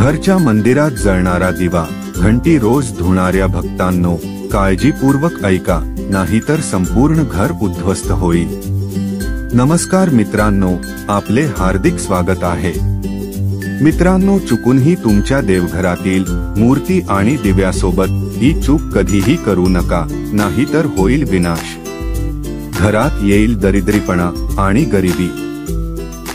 घरच्या मंदिरात जळणारा दिवा, घंटी रोज धुणाऱ्या भक्तांनो, काळजीपूर्वक ऐका, नाहीतर संपूर्ण घर उद्ध्वस्त होईल। नमस्कार मित्रांनो, आपले हार्दिक स्वागत आहे। मित्रांनो, चुकूनही तुमच्या देवघरातील मूर्ती आणि दिव्यासोबत ही चूक कधीही करू नका, नाहीतर होईल विनाश। घरात येईल दरिद्रीपणा आणि गरिबी।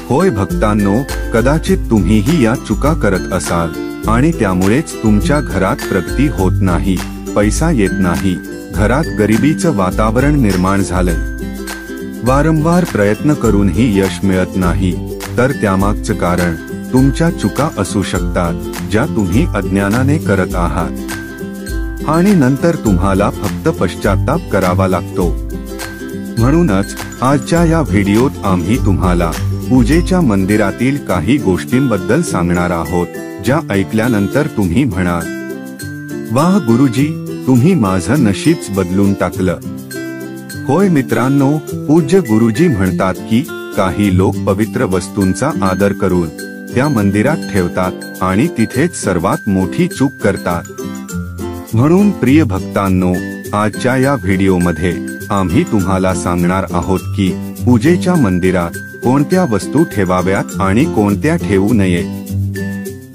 होय भक्तांनो, कदाचित तुम्हीही या चुका करत असाल आणि त्यामुळेच तुमच्या घरात प्रगती होत नाही, पैसा येत नाही, घरात गरिबीचं वातावरण निर्माण झालंय। वारंवार प्रयत्न करूनही यश मिळत नाही, तर त्यामागचं कारण तुमच्या चुका असू शकतात, ज्या तुम्ही अज्ञानाने करत आहात आणि नंतर तुम्हाला फक्त पश्चात्ताप करावा लागतो। म्हणूनच आजच्या या व्हिडिओत आम्ही तुम्हाला पूजेच्या मंदिरातील काही गोष्टींबद्दल सांगणार आहोत, ज्या ऐकल्यानंतर तुम्ही म्हणाल, वाह गुरुजी, तुम्ही माझं नशीबच बदलून टाकलं। होय मित्रांनो, पूज्य गुरुजी म्हणतात की काही लोक पवित्र वस्तूंचा आदर करून त्या मंदिरात ठेवतात आणि तिथेच सर्वात मोठी चूक करतात। म्हणून प्रिय भक्तांनो, आजच्या या व्हिडिओमध्ये आम्ही तुम्हाला सांगणार आहोत की पूजेच्या मंदिरात कोणत्या वस्तू ठेवाव्यात आणि कोणत्या ठेवू नये।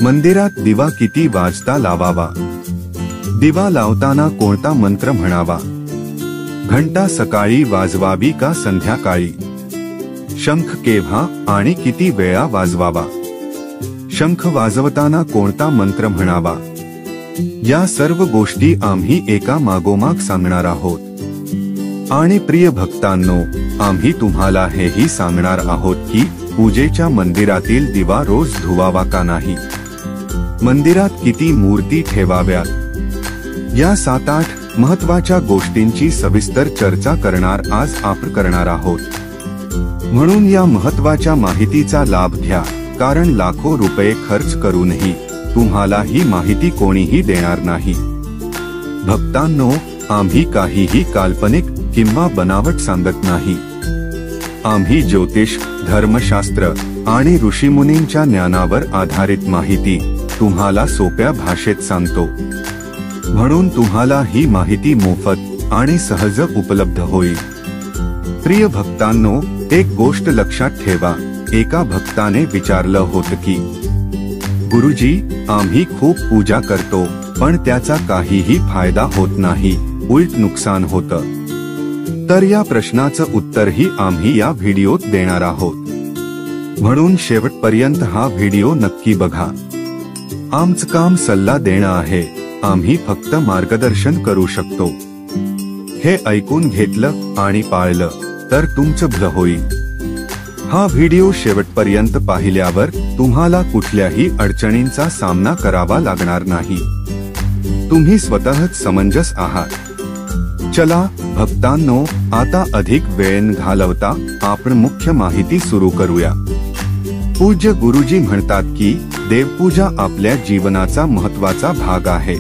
मंदिरात दिवा किती वाजता लावावा, दिवा लावताना कोणता मंत्र म्हणावा, घंटा सकाळी वाजवावी का संध्याकाळी, शंख केव्हा आणि किती वेळा वाजवावा, शंख वाजवताना कोणता मंत्र म्हणावा, या सर्व गोष्टी आम्ही एका मागोमाग सांगणार आहोत। आणि प्रिय भक्तांनो, आम्ही तुम्हाला हेही सांगणार आहोत की पूजेच्या मंदिरातील दिवा रोज धुवावा का नाही, मंदिरात किती मूर्ती ठेवाव्यात, या 7-8 महत्त्वाच्या गोष्टींची सविस्तर चर्चा आज आपण करणार आहोत। म्हणून या महत्त्वाच्या माहितीचा लाभ घ्या, कारण लाखो रुपये खर्च करूनही तुम्हाला ही माहिती कोणीही देणार नाही। भक्तांनो, आम्ही काहीही काल्पनिक किंवा बनावट सांगत नाही। आम्ही ज्योतिष, धर्मशास्त्र आणि ऋषीमुनींच्या ज्ञानावर आधारित माहिती तुम्हाला सोप्या भाषेत सांगतो, म्हणून तुम्हाला ही माहिती मोफत आणि सहज उपलब्ध होईल। प्रिय भक्तांनो, एक गोष्ट लक्षात ठेवा, एका भक्ताने विचारलं होतं की गुरुजी, आम्ही खूप पूजा करतो पण त्याचा काहीही फायदा होत नाही, उलट नुकसान होतं। तर या प्रश्नाचं उत्तरही आम्ही या व्हिडिओत देणार आहोत, म्हणून शेवटपर्यंत हा व्हिडिओ नक्की बघा। आमचं काम सल्ला देणं आहे, आम्ही फक्त मार्गदर्शन करू शकतो। हे ऐकून घेतलं आणि पाळलं तर तुमचं भलं होईल। हा व्हिडिओ शेवटपर्यंत पाहिल्यावर तुम्हाला कुठल्याही अडचणींचा सामना करावा लागणार नाही, तुम्ही स्वतःच समंजस आहात। चला भक्तांनो, आता अधिक वेळ न घालवता आपण मुख्य माहिती सुरू करूया। पूज्य गुरुजी म्हणतात की देवपूजा आपल्या जीवनाचा महत्त्वाचा भाग आहे।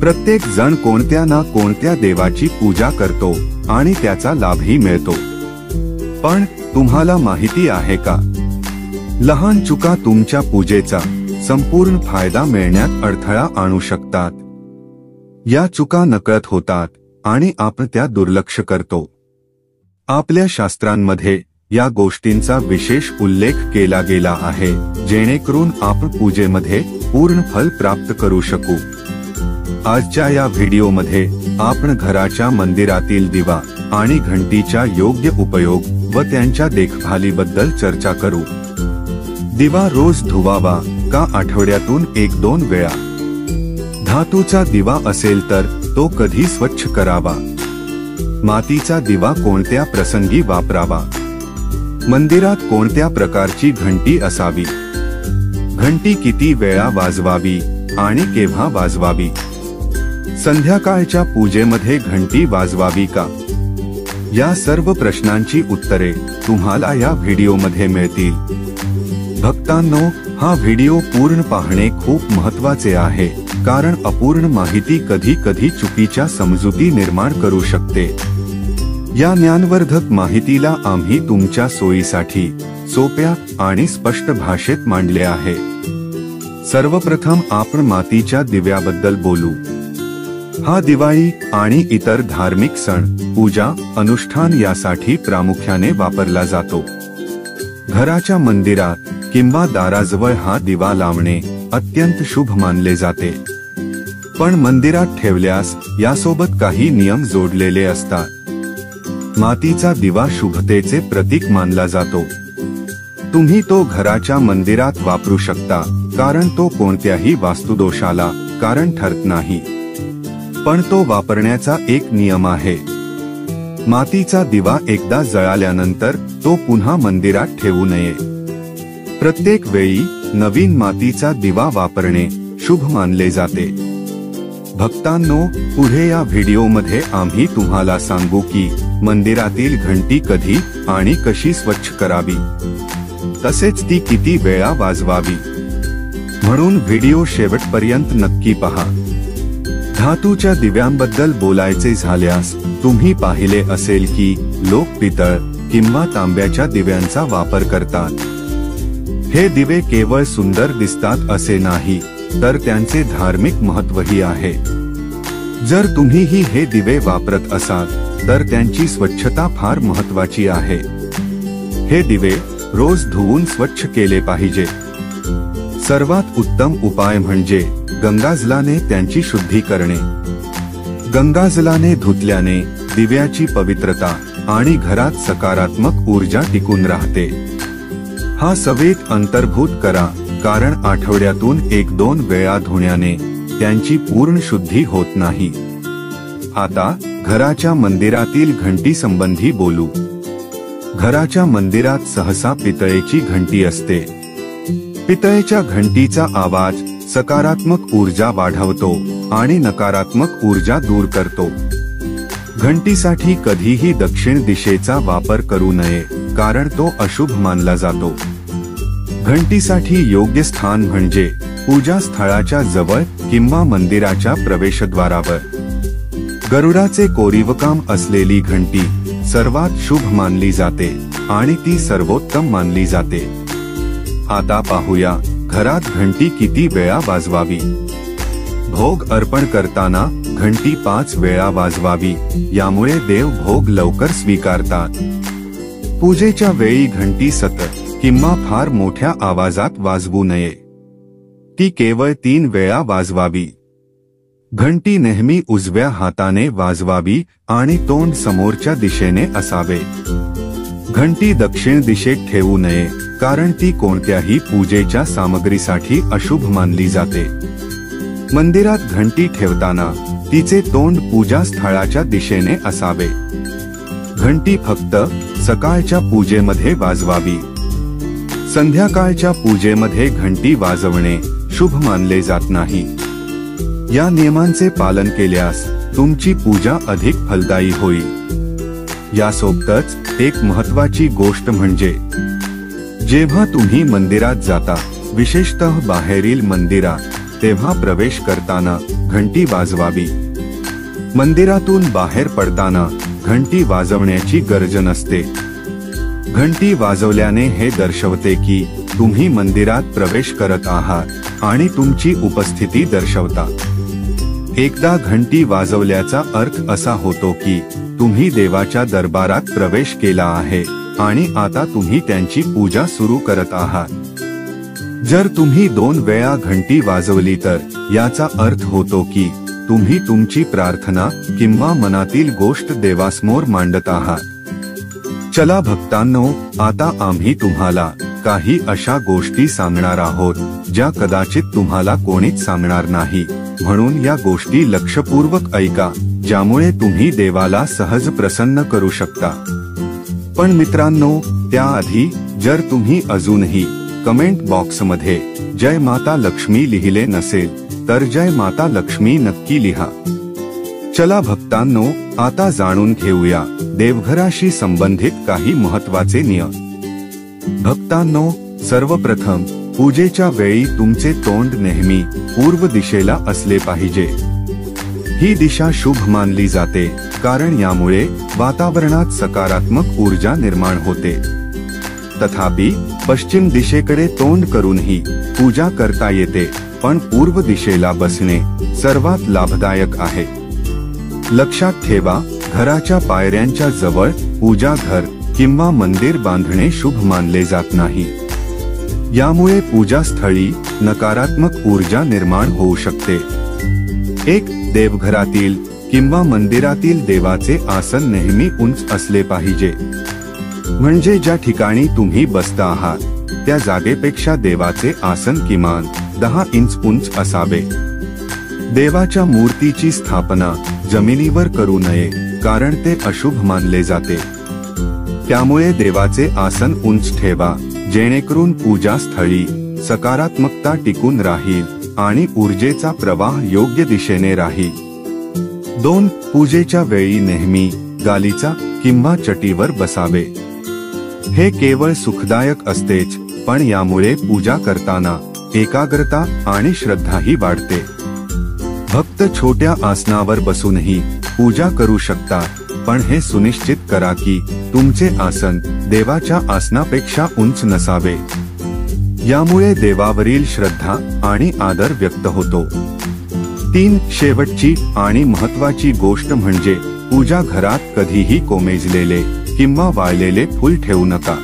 प्रत्येक जण कोणत्या ना कोणत्या देवाची पूजा करतो आणि त्याचा लाभही मिळतो। पण तुम्हाला माहिती आहे का, लहान चुका तुमच्या पूजेचा संपूर्ण फायदा मिळण्यात अडथळा आणू शकतात। या चुका नकळत होतात आणि आपण त्या दुर्लक्ष करतो। आपल्या शास्त्रांमध्ये या गोष्टींचा विशेष उल्लेख केला गेला आहे, जेणेकरून आपण पूजेमध्ये पूर्ण फल प्राप्त करू शकू। आजच्या या व्हिडिओमध्ये आपण घराच्या मंदिरातील दिवा आणि घंटीचा योग्य उपयोग व त्यांच्या देखभालीबद्दल चर्चा करू। दिवा रोज धुवावा का आठवड्यातून 1-2 वेळा, धातूचा दिवा असेल तर तो कधी स्वच्छ करावा, मातीचा दिवा कोणत्या प्रसंगी वापरावा, मंदिरात कोणत्या प्रकारची घंटी असावी, घंटी किती वेळा वाजवावी आणि केव्हा वाजवावी, संध्याकाळच्या पूजेमध्ये घंटी वाजवावी का, या सर्व प्रश्नांची उत्तरे तुम्हाला या व्हिडिओमध्ये मिळतील। भक्तांनो, हा व्हिडिओ पूर्ण पाहणे खूप महत्त्वाचे आहे, कारण अपूर्ण माहिती कधी कधी चुकीच्या समजुती निर्माण करू शकते। या ज्ञानवर्धक माहितीला आम्ही तुमच्या सोयीसाठी सोप्या आणि स्पष्ट भाषेत मांडले आहे। सर्वप्रथम आपण मातीच्या दिव्याबद्दल बोलू। हा दिवाळी आणि इतर धार्मिक सण, पूजा, अनुष्ठान यासाठी प्रामुख्याने वापरला जातो। घराच्या मंदिरात किंवा दाराजवळ हा दिवा लावणे अत्यंत शुभ मानले जाते। पण मंदिरात ठेवल्यास यासोबत काही नियम जोडलेले असतात। मातीचा दिवा शुभतेचे प्रतीक मानला जातो। तुम्ही तो घराच्या मंदिरात वापरू शकता, कारण तो कोणत्याही वास्तुदोषाला कारण ठरत नाही। पण तो वापरण्याचा एक नियम आहे। मातीचा दिवा एकदा जळाल्यानंतर तो पुन्हा मंदिरात ठेवू नये। प्रत्येक वेळी नवीन मातीचा दिवा वापरणे शुभ मानले जाते। भक्तांनो, पुढे या व्हिडिओमध्ये आम्ही तुम्हाला सांगू की मंदिरातील घंटी कधी आणि कशी स्वच्छ करावी, तसेच ती किती वेळा वाजवावी। म्हणून व्हिडिओ शेवटपर्यंत नक्की पहा। धातूच्या दिव्यांबद्दल बोलायचे झाल्यास तुम्ही पाहिले असेल की लोक पितळ किंवा तांब्याच्या दिव्यांचा वापर करतात। हे दिवे केवळ सुंदर दिसतात असे नाही, तर त्यांचे धार्मिक महत्त्वही आहे। जर तुम्हीही हे दिवे वापरत असाल तर त्यांची स्वच्छता फार महत्त्वाची आहे। हे दिवे रोज धुवून स्वच्छ केले पाहिजे। सर्वात उत्तम उपाय म्हणजे गंगाजलाने त्यांची शुद्धी करणे। गंगाजलाने धुतल्याने दिव्याची पवित्रता आणि घरात सकारात्मक ऊर्जा टिकून राहते। हा सवयीत अंतर्भूत करा, कारण आठवड्यातून 1-2 वेळा धुण्याने त्यांची पूर्ण शुद्धी होत नाही। आता घराच्या मंदिरातील घंटी संबंधी बोलू। घराच्या मंदिरात सहसा पितळेची घंटी असते। पितळेच्या घंटीचा आवाज सकारात्मक ऊर्जा वाढवतो आणि नकारात्मक ऊर्जा दूर करतो। घंटीसाठी कधीही दक्षिण दिशेचा वापर करू नये, कारण तो अशुभ मानला जातो। घंटीसाठी योग्य स्थान म्हणजे पूजा स्थळाच्या जवळ किंवा मंदिराच्या प्रवेशद्वारावर। गरुडाचे कोरीवकाम असलेली घंटी सर्वात शुभ मानली जाते आणि ती सर्वोत्तम मानली जाते। आता पाहूया घरात घंटी किती वेळा वाजवावी। भोग अर्पण करताना घंटी 5 वेळा वाजवावी, यामुळे देव भोग लवकर स्वीकारतात। पूजेच्या वेळी घंटी सतत किंवा फार मोठ्या आवाजात वाजवू नये। ती केवळ 3 वेळा वाजवावी। घंटी नेहमी उजव्या हाताने वाजवावी आणि तोंड समोरच्या दिशेने असावे। घंटी दक्षिण दिशेत ठेवू नये, कारण ती कोणत्याही पूजेच्या सामग्रीसाठी अशुभ मानली जाते। मंदिरात घंटी ठेवताना तिचे तोंड पूजा स्थळाच्या दिशेने असावे। घंटी फक्त सकाळच्या पूजेमध्ये वाजवावी। संध्याकाळच्या पूजेमध्ये घंटी वाजवणे शुभ मानले जात नाही। या नियमांचे पालन केल्यास तुमची पूजा अधिक फलदायी होईल। यासोबतच एक महत्त्वाची गोष्ट म्हणजे जेव्हा तुम्ही मंदिरात जाता, विशेषतः बाहेरील मंदिरात, तेव्हा प्रवेश करताना घंटी वाजवावी। मंदिरातून बाहेर पडताना घंटी वाजवण्याची गरज नसते। घंटी वाजवल्याने हे दर्शवते की तुम्ही मंदिरात प्रवेश करत आहात आणि तुमची उपस्थिती दर्शवता। एकदा घंटी वाजवल्याचा अर्थ असा होतो की तुम्ही देवाच्या दरबारात प्रवेश केला आहे आणि आता तुम्ही त्यांची पूजा सुरू करत आहात। जर तुम्ही 2 वेळा घंटी वाजवली तर याचा अर्थ होतो की तुम्ही तुमची प्रार्थना किंवा मनातील गोष्ट देवासमोर मांडत आहात। चला भक्तांनो, आता आम्ही तुम्हाला काही अशा गोष्टी सांगणार आहोत ज्या कदाचित तुम्हाला कोणीच सांगणार नाही, म्हणून या गोष्टी लक्षपूर्वक ऐका, ज्यामुळे तुम्ही देवाला सहज प्रसन्न करू शकता। पण मित्रांनो, त्याआधी जर तुम्ही अजूनही कमेंट बॉक्समध्ये जय माता लक्ष्मी लिहिले नसेल तर जय माता लक्ष्मी नक्की लिहा। चला भक्तांनो, आता जाणून घेऊया देवघराशी संबंधित काही महत्त्वाचे नियम। भक्तांनो, सर्वप्रथम पूजेच्या वेळी तुमचे तोंड नेहमी पूर्व दिशेला असले पाहिजे। ही दिशा शुभ मानली जाते, कारण यामुळे वातावरणात सकारात्मक ऊर्जा निर्माण होते। तथापि पश्चिम दिशेकडे तोंड करूनही पूजा करता येते, पण पूर्व दिशेला बसणे सर्वात लाभदायक आहे. लक्षात ठेवा, घराच्या पायऱ्यांच्या जवळ पूजा घर किंवा मंदिर बांधणे शुभ मानले जात नाही. यामुळे पूजास्थळी नकारात्मक ऊर्जा निर्माण होऊ शकते. एक, देवघरातील किंवा मंदिरातील देवाचे आसन नेहमी उंच असले पाहिजे. म्हणजे ज्या ठिकाणी तुम्ही बसता आहात त्या जागेपेक्षा देवाचे आसन किमान 10 इंच उंच असावे. देवाच्या मूर्तीची स्थापना जमिनीवर करू नये, कारण ते अशुभ मानले जाते. त्यामुळे देवाचे आसन उंच ठेवा, जेणेकरून पूजास्थळी सकारात्मकता टिकून राहील आणि ऊर्जेचा प्रवाह योग्य दिशेने राहील. 2, पूजेच्या वेळी नेहमी गालीचा किंवा चटीवर बसावे. हे केवळ सुखदायक असतेच, पण यामुळे पूजा करताना एकाग्रता आणि श्रद्धाही वाढते. भक्त छोट्या आसनावर बसूनही पूजा करू शकतात, पण हे सुनिश्चित करा की तुमचे आसन देवाच्या आसनापेक्षा उंच नसावे. यामुळे देवावरील श्रद्धा आणि आदर व्यक्त होतो. 3, शेवटची आणि महत्त्वाची गोष्ट म्हणजे पूजा घरात कधीही कोमेजलेले किंवा वाळलेले फूल ठेवू नका.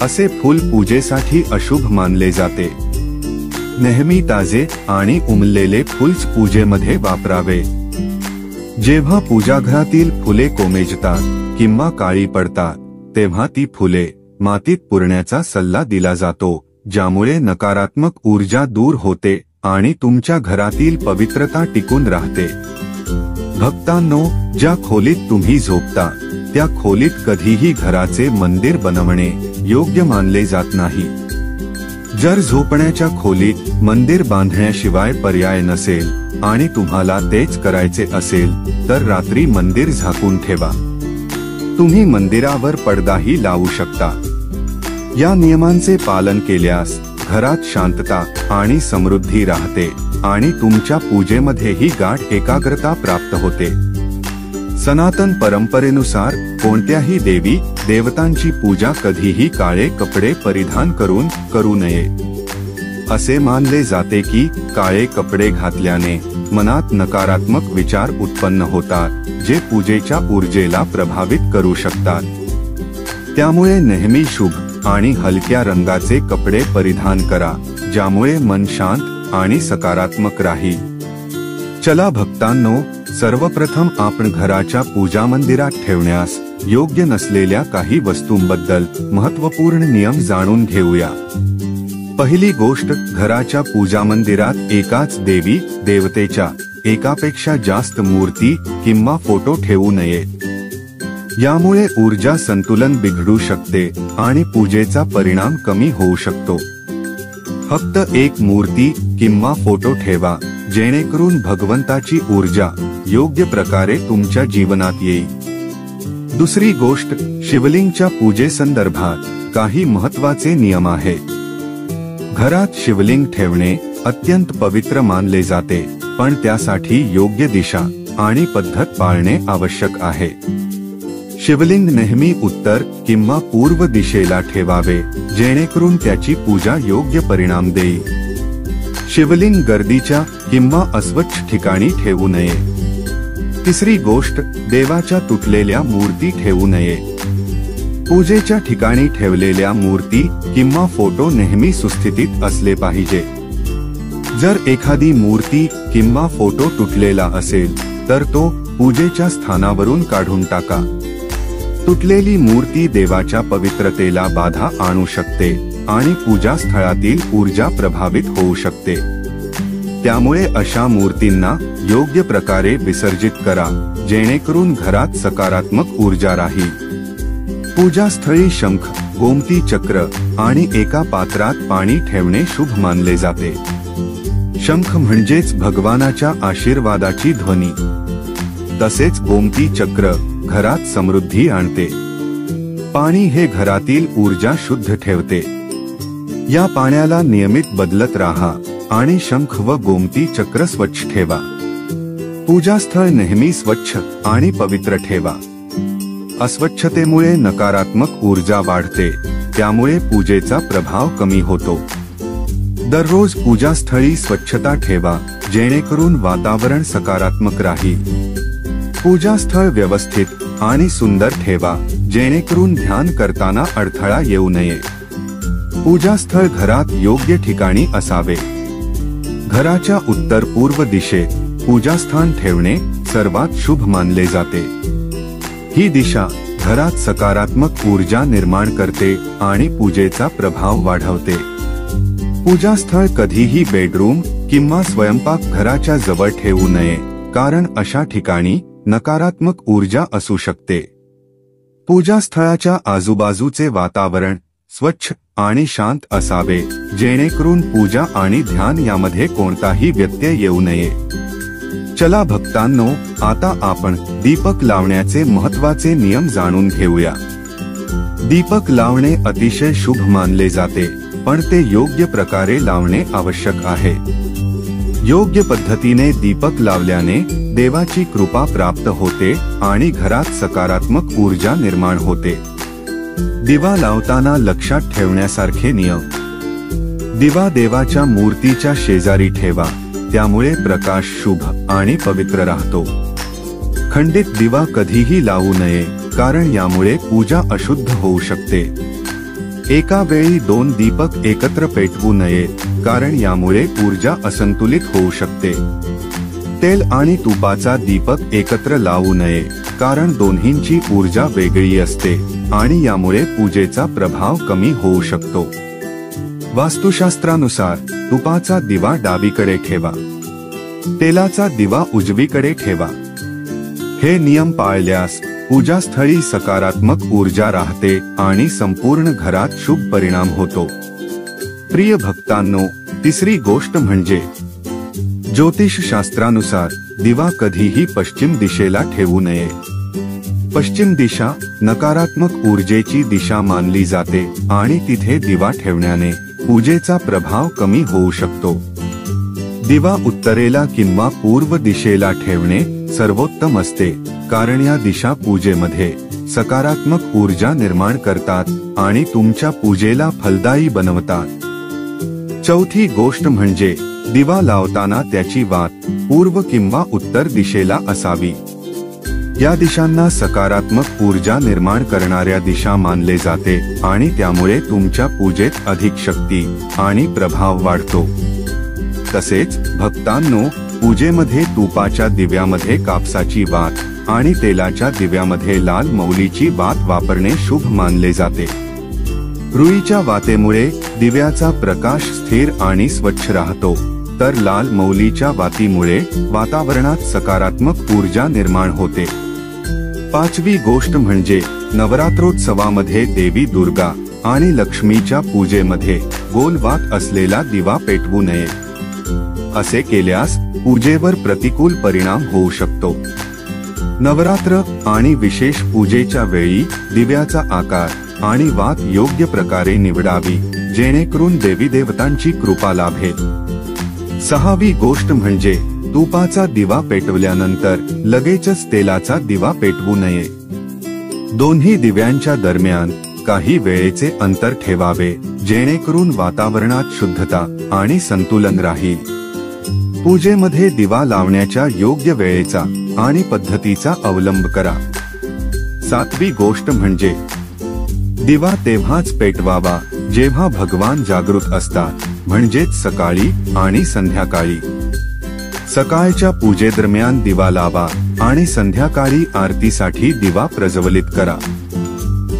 असे फूल पूजेसाठी अशुभ मानले जाते. नेहमी ताजे आणि उमललेले फूल्स पूजेमध्ये वापरावे. जेव्हा पूजाघरातील फुले कोमेजतात किंवा काळी पडतात, तेव्हा ती फुले मातीत पुरण्याचा सल्ला दिला जातो, ज्यामुळे नकारात्मक ऊर्जा दूर होते आणि तुमच्या घरातील पवित्रता टिकून राहते. भक्तांनो, ज्या खोलीत तुम्ही झोपता त्या खोलीत कधीही घराचे मंदिर बनवणे योग्य मानले जात नाही. जर झोपण्याच्या खोलीत मंदिर बांधण्याशिवाय पर्याय नसेल आणि तुम्हाला तेच करायचे असेल तर रात्री मंदिर झाकून ठेवा. तुम्ही मंदिरावर पडदाही लावू शकता. या नियमांचे पालन केल्यास घरात शांतता आणि समृद्धी राहते आणि तुमच्या पूजेमध्येही गाढ एकाग्रता प्राप्त होते. सनातन परंपरेनुसार कोणत्याही देवी देवतांची पूजा कधीही काळे कपडे परिधान करून करू नये. असे मानले जाते की काळे कपडे घातल्याने मनात नकारात्मक विचार उत्पन्न होतात, जे पूजेच्या ऊर्जेला प्रभावित करू शकतात. त्यामुळे नेहमी शुभ आणि हलक्या रंगाचे कपडे परिधान करा, ज्यामुळे मन शांत आणि सकारात्मक राहील. चला भक्तांनो, सर्वप्रथम आपण घराच्या पूजा मंदिरात ठेवण्यास योग्य नसलेल्या काही वस्तूंबद्दल महत्त्वपूर्ण नियम जाणून घेऊया. पहिली गोष्ट, घराच्या पूजा मंदिरात एकाच देवी देवतेच्या एकापेक्षा जास्त मूर्ती किंवा फोटो ठेवू नयेत. यामुळे ऊर्जा संतुलन बिघडू शकते आणि पूजेचा परिणाम कमी होऊ शकतो. फक्त एक मूर्ती किंवा फोटो ठेवा, जेणेकरून भगवंताची ऊर्जा योग्य प्रकारे तुमच्या जीवनात येईल. दुसरी गोष्ट, शिवलिंगच्या पूजेसंदर्भात काही महत्त्वाचे नियम आहेत. घरात शिवलिंग ठेवणे अत्यंत पवित्र मानले जाते, पण त्यासाठी योग्य दिशा आणि पद्धत पाळणे आवश्यक आहे. शिवलिंग नेहमी उत्तर किंवा पूर्व दिशेला ठेवावे, जेणेकरून त्याची पूजा योग्य परिणाम देईल. शिवलिंग गर्दीच्या किंवा अस्वच्छ ठिकाणी ठेवू नये. तिसरी गोष्ट, देवाच्या तुटलेल्या मूर्ती ठेवू नये. पूजेच्या ठिकाणी ठेवलेल्या मूर्ती किंवा फोटो नेहमी सुस्थितीत असले पाहिजे. जर एखादी मूर्ती किंवा फोटो तुटलेला असेल तर तो पूजेच्या स्थानावरून काढून टाका. तुटलेली मूर्ती देवाच्या पवित्रतेला बाधा आणू शकते आणि पूजास्थळातील ऊर्जा प्रभावित होऊ शकते. त्यामुळे अशा मूर्तींना योग्य प्रकारे विसर्जित करा, जेणेकरून घरात सकारात्मक ऊर्जा राहील. पूजास्थळी शंख, गोमती चक्र आणि एका पात्रात पाणी ठेवणे शुभ मानले जाते. शंख म्हणजेच भगवानाच्या आशीर्वादाची ध्वनी. तसेच गोमती चक्र घरात समृद्धी आणते. पाणी हे घरातील ऊर्जा शुद्ध ठेवते. या पाण्याला नियमित बदलत राहा आणि शंख व गोमती चक्र स्वच्छ ठेवा. पूजास्थळ नेहमी स्वच्छ आणि पवित्र ठेवा. अस्वच्छतेमुळे नकारात्मक ऊर्जा वाढते त्यामुळे पूजेचा प्रभाव कमी होतो। दररोज पूजास्थळी स्वच्छता ठेवा, जेणेकरून वातावरण सकारात्मक राहील। पूजास्थळ व्यवस्थित आणि सुंदर ठेवा, जेणेकरून ध्यान करताना अडथळा येऊ नये। पूजास्थळ घरात योग्य ठिकाणी असावे। घराच्या उत्तर पूर्व दिशेत पूजास्थान ठेवणे सर्वात शुभ मानले जाते। ही दिशा घरात सकारात्मक ऊर्जा निर्माण करते आणि पूजेचा प्रभाव वाढवते। पूजास्थळ कधीही बेडरूम किंवा स्वयंपाक घराच्या जवळ ठेवू नये, कारण अशा ठिकाणी नकारात्मक ऊर्जा असू शकते। पूजास्थळाच्या आजूबाजूचे वातावरण स्वच्छ आणि शांत असावे, जेणेकरून पूजा आणि ध्यान यामध्ये कोणताही व्यत्यय येऊ नये। चला भक्तांनो, आता आपण दीपक लावण्याचे महत्त्वाचे नियम जाणून घेऊया। दीपक लावणे अतिशय शुभ मानले जाते, पण ते योग्य प्रकारे लावणे आवश्यक आहे। योग्य पद्धतीने दीपक लावल्याने देवाची कृपा प्राप्त होते आणि घरात सकारात्मक ऊर्जा निर्माण होते। दिवा लावताना लक्षात ठेवण्यासारखे नियम। दिवा देवाच्या मूर्तीच्या शेजारी ठेवा, त्यामुळे प्रकाश शुभ आणि पवित्र राहतो। खंडित दिवा कधीही लावू नये, कारण यामुळे पूजा अशुद्ध होऊ शकते। एका वेळी 2 दीपक एकत्र पेटवू नयेत, कारण यामुळे ऊर्जा असंतुलित होऊ शकते। तेल आणि तुपाचा दीपक एकत्र लावू नये, कारण दोन्हींची ऊर्जा वेगळी असते आणि यामुळे पूजेचा प्रभाव कमी होऊ शकतो। वास्तुशास्त्रानुसार तुपाचा दिवा डावीकडे ठेवा, तेलाचा दिवा उजवीकडे ठेवा। हे नियम पाळल्यास पूजास्थळी सकारात्मक ऊर्जा राहते आणि संपूर्ण घरात शुभ परिणाम होतो। प्रिय भक्तांनो, तिसरी गोष्ट म्हणजे ज्योतिषशास्त्रानुसार दिवा कधीही पश्चिम दिशेला ठेवू नये। पश्चिम दिशा नकारात्मक ऊर्जेची दिशा मानली जाते आणि तिथे दिवा ठेवण्याने पूजेचा प्रभाव कमी होऊ शकतो। दिवा उत्तरेला किंवा पूर्व दिशेला ठेवणे सर्वोत्तम असते, कारण या दिशा पूजेमध्ये सकारात्मक ऊर्जा निर्माण करतात आणि तुमच्या पूजेला फलदायी बनवतात। चौथी गोष्ट म्हणजे दिवा लावताना त्याची वात पूर्व किंवा उत्तर दिशेला असावी। या दिशांना सकारात्मक ऊर्जा निर्माण करणाऱ्या दिशा मानले जाते आणि त्यामुळे तुमच्या पूजेत अधिक शक्ती आणि प्रभाव वाढतो। तसेच भक्तांनो, पूजेमध्ये तुपाच्या दिव्यामध्ये कापसाची वात आणि तेलाच्या दिव्यामध्ये लाल मौलीची वात वापरणे शुभ मानले जाते। रुईच्या वातेमुळे दिव्याचा प्रकाश स्थिर आणि स्वच्छ राहतो, तर लाल मौलीच्या वातीमुळे वातावरणात सकारात्मक ऊर्जा निर्माण होते। पाचवी गोष्ट म्हणजे नवरात्रोत्सवामध्ये देवी दुर्गा आणि लक्ष्मीच्या पूजेमध्ये गोल वात असलेला दिवा पेटवू नये। असे केल्यास पूजेवर प्रतिकूल परिणाम होऊ शकतो। नवरात्र आणि विशेष पूजेच्या वेळी दिव्याचा आकार आणि वात योग्य प्रकारे निवडावी, जेणेकरून देवी देवतांची कृपा लाभेल। सहावी गोष्ट म्हणजे तुपाचा दिवा पेटवल्यानंतर लगेचच तेलाचा दिवा पेटवू नये। दोन्ही दिव्यांच्या दरम्यान काही वेळेचे अंतर ठेवावे, जेणेकरून वातावरणात शुद्धता आणि संतुलन राहील। पूजेमध्ये दिवा लावण्याच्या योग्य वेळेचा आणि पद्धतीचा अवलंब करा। सातवी गोष्ट म्हणजे दिवा तेव्हाच पेटवावा जेव्हा भगवान जागृत असतात, म्हणजेच सकाळी आणि संध्याकाळी। सकाळच्या पूजेदरम्यान दिवा लावा आणि संध्याकाळी आरतीसाठी दिवा प्रज्वलित करा।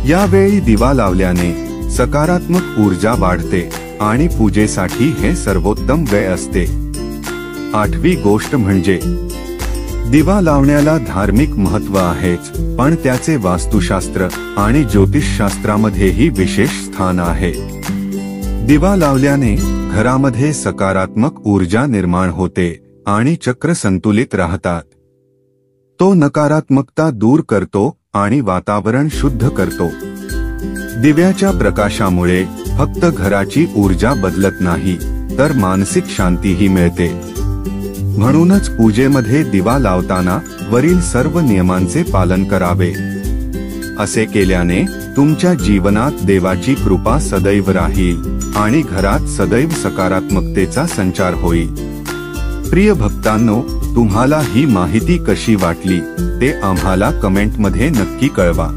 यावेळी दिवा लावल्याने सकारात्मक ऊर्जा वाढते आणि पूजेसाठी हे सर्वोत्तम वेळ असते। आठवी गोष्ट म्हणजे दिवा लावण्याला धार्मिक महत्त्व आहेच, पण त्याचे वास्तुशास्त्र आणि ज्योतिषशास्त्रामध्येही विशेष स्थान आहे। दिवा लावल्याने घरामध्ये सकारात्मक ऊर्जा निर्माण होते आणि चक्र संतुलित राहतात। तो नकारात्मकता दूर करतो आणि वातावरण शुद्ध करतो। दिव्याच्या प्रकाशामुळे फक्त घराची ऊर्जा बदलत नाही, तर मानसिक शांतीही मिळते। म्हणूनच पूजेमध्ये दिवा लावताना वरील सर्व नियमांचे पालन करावे। असे केल्याने तुमच्या जीवनात देवाची कृपा सदैव राहील आणि घरात सदैव सकारात्मकतेचा संचार होईल। प्रिय भक्तांनो, तुम्हाला ही माहिती कशी वाटली ते आम्हाला कमेंटमध्ये नक्की कळवा।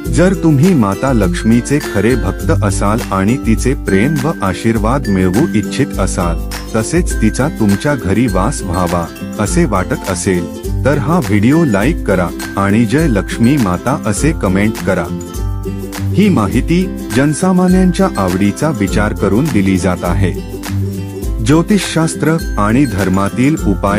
जर तुम्ही माता लक्ष्मीचे खरे भक्त असाल आणि तिचे प्रेम व आशीर्वाद मिळवू इच्छित असाल, तसेच तिचा तुमच्या घरी वास व्हावा असे वाटत असेल, तर हा व्हिडिओ लाईक करा आणि जय लक्ष्मी माता असे कमेंट करा। ही माहिती जनसामान्यांच्या आवडीचा विचार करून दिली जात आहे। ज्योतिषशास्त्र आणि धर्मातील उपाय